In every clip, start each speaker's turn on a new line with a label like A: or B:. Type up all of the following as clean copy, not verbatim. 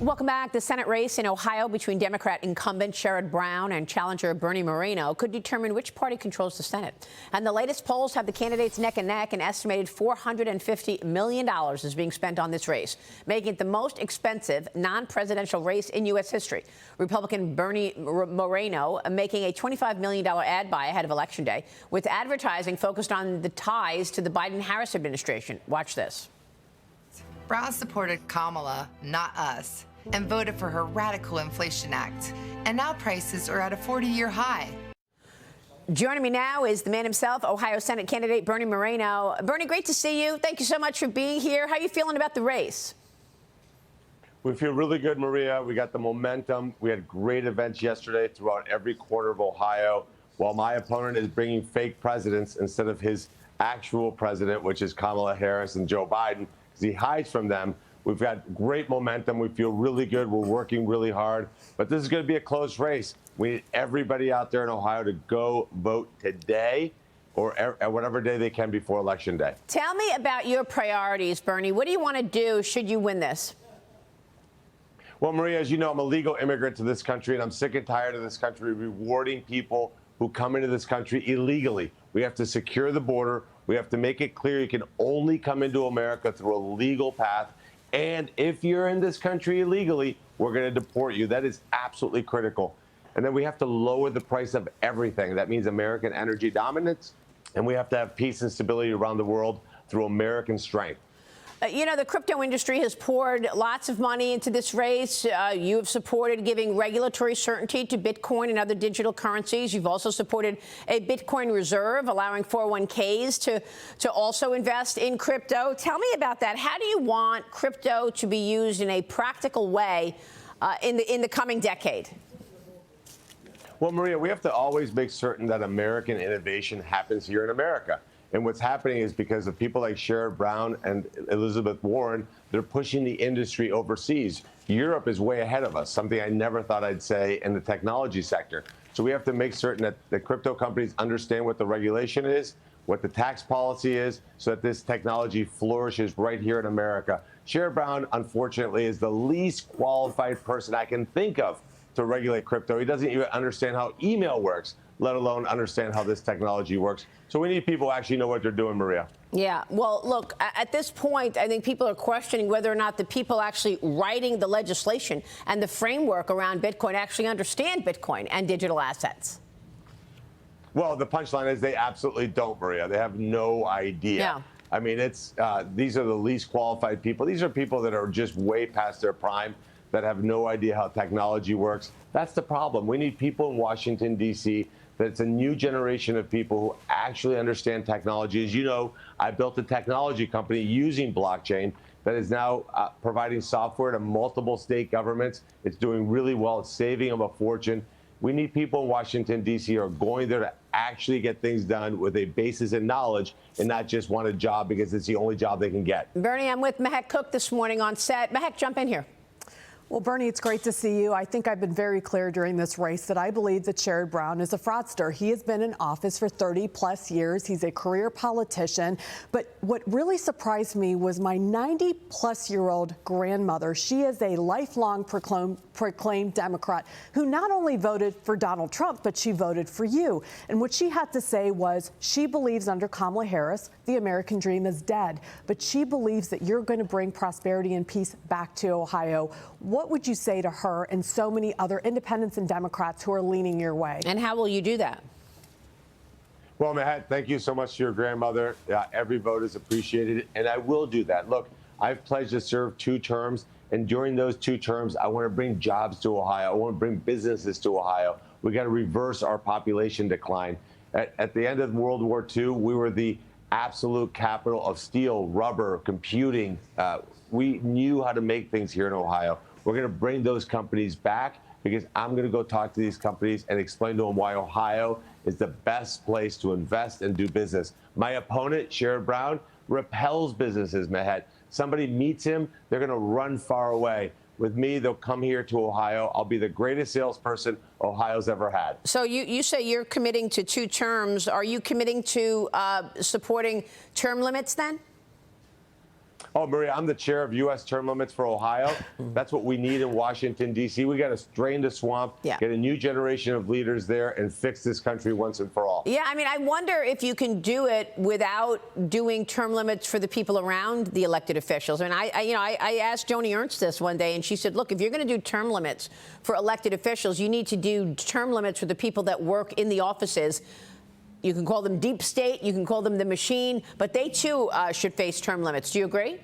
A: Welcome back. The Senate race in Ohio between Democrat incumbent Sherrod Brown and challenger Bernie Moreno could determine which party controls the Senate. And the latest polls have the candidates neck and neck. An estimated $450 million is being spent on this race, making it the most expensive non-presidential race in U.S. history. Republican Bernie Moreno making a $25 million ad buy ahead of Election Day, with advertising focused on the ties to the Biden-Harris administration. Watch this.
B: Brown supported Kamala, not us, and voted for her radical Inflation Act. And now prices are at a 40-year high.
A: Joining me now is the man himself, Ohio Senate candidate Bernie Moreno. Bernie, great to see you. Thank you so much for being here. How are you feeling about the race?
C: We feel really good, Maria. We got the momentum. We had great events yesterday throughout every corner of Ohio, while my opponent is bringing fake presidents instead of his actual president, which is Kamala Harris and Joe Biden. He hides from them. We've got great momentum. We feel really good. We're working really hard. But this is going to be a close race. We need everybody out there in Ohio to go vote today or at whatever day they can before Election Day.
A: Tell me about your priorities, Bernie. What do you want to do should you win this?
C: Well, Maria, as you know, I'm a legal immigrant to this country, and I'm sick and tired of this country rewarding people who come into this country illegally. We have to secure the border. We have to make it clear you can only come into America through a legal path. And if you're in this country illegally, we're going to deport you. That is absolutely critical. And then we have to lower the price of everything. That means American energy dominance. And we have to have peace and stability around the world through American strength.
A: You know, the crypto industry has poured lots of money into this race. You have supported giving regulatory certainty to Bitcoin and other digital currencies. You've also supported a Bitcoin reserve, allowing 401ks to also invest in crypto. Tell me about that. How do you want crypto to be used in a practical way in the coming decade?
C: Well, Maria, we have to always make certain that American innovation happens here in America. And what's happening is because of people like Sherrod Brown and Elizabeth Warren, they're pushing the industry overseas. Europe is way ahead of us, something I never thought I'd say in the technology sector. So we have to make certain that the crypto companies understand what the regulation is, what the tax policy is, so that this technology flourishes right here in America. Sherrod Brown, unfortunately, is the least qualified person I can think of to regulate crypto. He doesn't even understand how email works, let alone understand how this technology works. So we need people who actually know what they're doing, Maria.
A: Yeah, well, look, at this point, I think people are questioning whether or not the people actually writing the legislation and the framework around Bitcoin actually understand Bitcoin and digital assets.
C: Well, the punchline is they absolutely don't, Maria. They have no idea.
A: Yeah.
C: I mean, these are the least qualified people. These are people that are just way past their prime, that have no idea how technology works. That's the problem. We need people in Washington, D.C., that it's a new generation of people who actually understand technology. As you know, I built a technology company using blockchain that is now providing software to multiple state governments. It's doing really well. It's saving them a fortune. We need people in Washington, D.C. who are going there to actually get things done with a basis in knowledge and not just want a job because it's the only job they can get.
A: Bernie, I'm with Mehek Cook this morning on set. Mehek, jump in here.
D: Well, Bernie, it's great to see you. I think I've been very clear during this race that I believe that Sherrod Brown is a fraudster. He has been in office for 30-plus years. He's a career politician. But what really surprised me was my 90-plus-year-old grandmother. She is a lifelong proclaimed Democrat who not only voted for Donald Trump, but she voted for you. And what she had to say was she believes under Kamala Harris, the American dream is dead. But she believes that you're going to bring prosperity and peace back to Ohio. What would you say to her and so many other independents and Democrats who are leaning your way?
A: And how will you do that?
C: Well, Mahat, thank you so much to your grandmother. Every vote is appreciated, and I will do that. Look, I've pledged to serve 2 terms, and during those 2 terms, I want to bring jobs to Ohio. I want to bring businesses to Ohio. We got to reverse our population decline. At the end of World War II, we were the absolute capital of steel, rubber, computing. We knew how to make things here in Ohio. We're going to bring those companies back because I'm going to go talk to these companies and explain to them why Ohio is the best place to invest and do business. My opponent, Sherrod Brown, repels businesses, Mahet. Somebody meets him, they're going to run far away. With me, they'll come here to Ohio. I'll be the greatest salesperson Ohio's ever had.
A: So you say you're committing to 2 terms. Are you committing to supporting term limits then?
C: Oh, Maria, I'm the chair of U.S. term limits for Ohio. That's what we need in Washington, D.C. We got to drain the swamp, get a new generation of leaders there, and fix this country once and for all.
A: Yeah, I mean, I wonder if you can do it without doing term limits for the people around the elected officials. I mean, I asked Joni Ernst this one day, and she said, look, if you're going to do term limits for elected officials, you need to do term limits for the people that work in the offices. You can call them deep state, you can call them the machine, but they too should face term limits. Do you agree?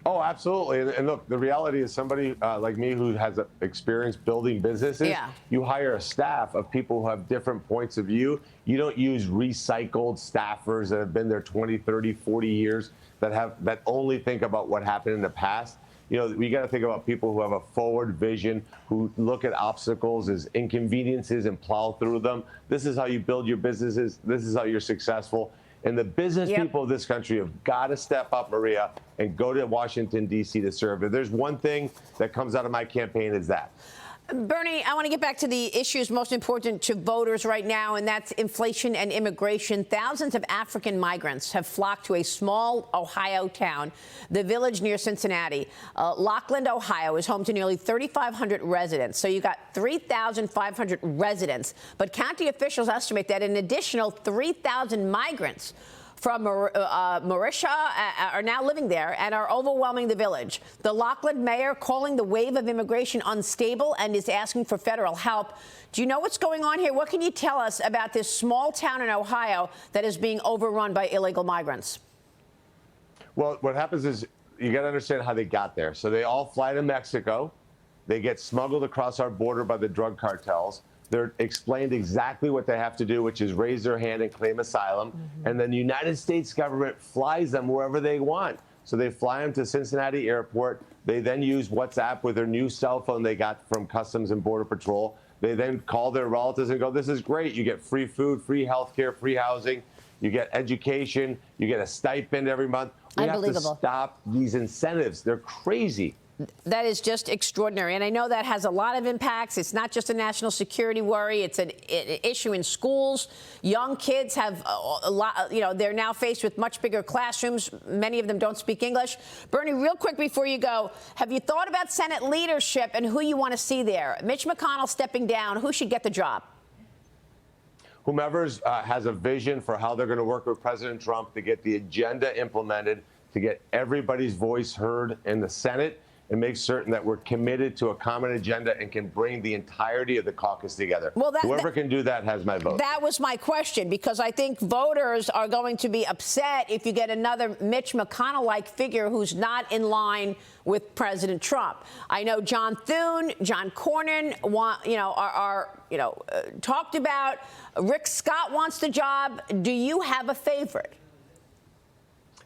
C: Oh, absolutely. And look, the reality is somebody like me who has experience building businesses, you hire a staff of people who have different points of view. You don't use recycled staffers that have been there 20, 30, 40 years that only think about what happened in the past. You know, we got to think about people who have a forward vision, who look at obstacles as inconveniences and plow through them. This is how you build your businesses. This is how you're successful. And the business people of this country have got to step up, Maria, and go to Washington, D.C. to serve. If there's one thing that comes out of my campaign, is that.
A: Bernie, I want to get back to the issues most important to voters right now, and that's inflation and immigration. Thousands of African migrants have flocked to a small Ohio town, the village near Cincinnati. Lockland, Ohio, is home to nearly 3,500 residents. So you got 3,500 residents. But county officials estimate that an additional 3,000 migrants from Mauritius are now living there and are overwhelming the village. The Lockland mayor calling the wave of immigration unstable and is asking for federal help. Do you know what's going on here? What can you tell us about this small town in Ohio that is being overrun by illegal migrants?
C: Well, what happens is you got to understand how they got there. So they all fly to Mexico. They get smuggled across our border by the drug cartels. They're explained exactly what they have to do, which is raise their hand and claim asylum. And then the United States government flies them wherever they want. So they fly them to Cincinnati Airport. They then use WhatsApp with their new cell phone they got from Customs and Border Patrol. They then call their relatives and go, this is great. You get free food, free health care, free housing. You get education. You get a stipend every month. We have to stop these incentives. They're crazy.
A: That is just extraordinary. And I know that has a lot of impacts. It's not just a national security worry. It's an issue in schools. Young kids have a lot, they're now faced with much bigger classrooms. Many of them don't speak English. Bernie, real quick before you go, have you thought about Senate leadership and who you want to see there? Mitch McConnell stepping down. Who should get the job?
C: Whomever has a vision for how they're going to work with President Trump to get the agenda implemented, to get everybody's voice heard in the Senate, and make certain that we're committed to a common agenda and can bring the entirety of the caucus together. Well, whoever can do that has my vote.
A: That was my question, because I think voters are going to be upset if you get another Mitch McConnell-like figure who's not in line with President Trump. I know John Thune, John Cornyn are talked about. Rick Scott wants the job. Do you have a favorite?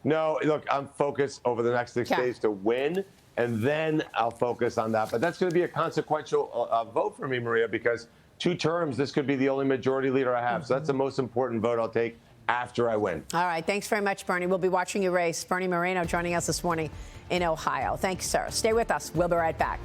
C: No, look, I'm focused over the next 6 days to win. And then I'll focus on that. But that's going to be a consequential vote for me, Maria, because 2 terms, this could be the only majority leader I have. So that's the most important vote I'll take after I win.
A: All right. Thanks very much, Bernie. We'll be watching your race. Bernie Moreno joining us this morning in Ohio. Thanks, sir. Stay with us. We'll be right back.